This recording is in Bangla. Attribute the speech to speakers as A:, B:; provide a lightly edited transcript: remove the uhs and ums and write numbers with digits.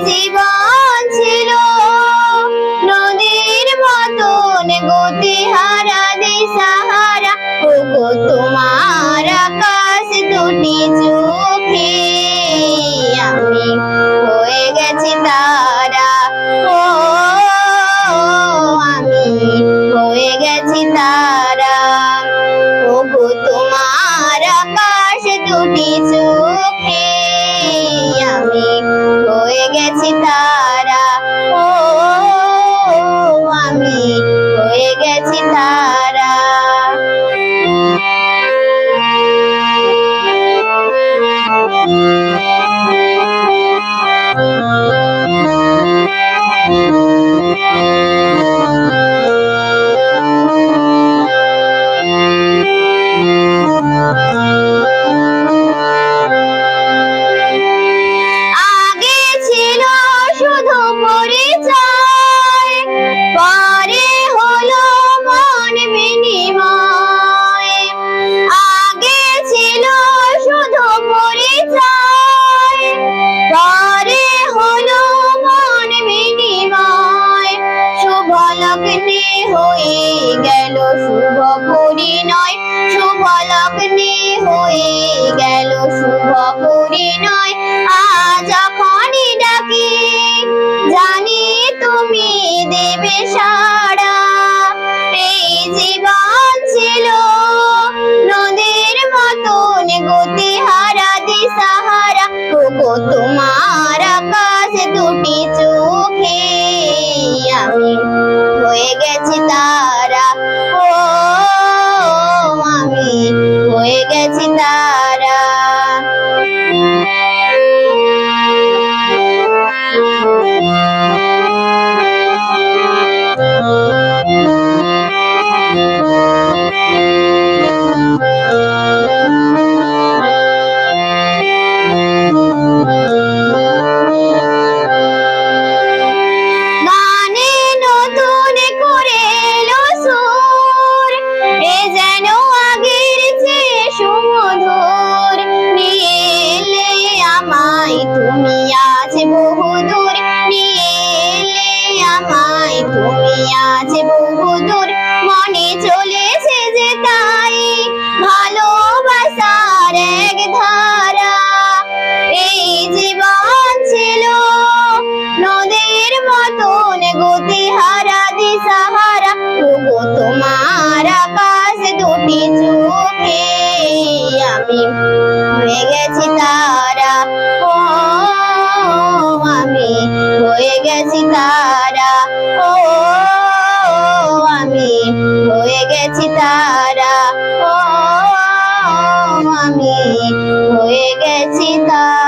A: জীবন ছিল নদীর মতন গতিহারা দিশাহারা, ওগো তোমার আকাশ দুটি চোখে আমি হয়ে গেছি তারা, ও আমি হয়ে গেছি তারা, ওগো তোমার আকাশ দুটি চোখে আমি হয়ে গেছি তারা, ও আমি হয়ে গেছি তারা। আগে ছিল শুধু পরিচয়, পরে হলো মন বিনিময়। আগে ছিল শুধু পরিচয়, পরে হলো মন বিনিময়। শুভ লগ্নে হয়ে গেল শুভ পরিণয়, শুভ লগ্নে হয়ে গেল শুভ পরিণয়। আজ যখনই ডাকি জানি তুমি দেবে সাড়া, এই জীবন ছিল নদীর মতন গতিহারা দিশাহারা, ওগো তোমার আকাশ দুটি চোখে আমি হয়ে গেছি তারা, ও আমি হয়ে গেছি তারা। গানে নতুন করে এলো সুর, এ যেন আগের চেয়ে সুমধুর। নিয়ে এলে আমায় তুমি আজ বহুদূর, নিয়ে এলে আমায় তুমি আজ বহুদূর। মনে চলেছে যে তাই ভালোবাসার এক ধারা, এই জীবন ছিল নদীর মতন গতিহারা দিশাহারা, ওগো তোমার আকাশ দুটি চোখে আমি হয়ে গেছি তারা, ও আমি হয়ে গেছি তারা, ও আমি হয়ে গেছি তারা, ও আমি হয়ে গেছি তারা।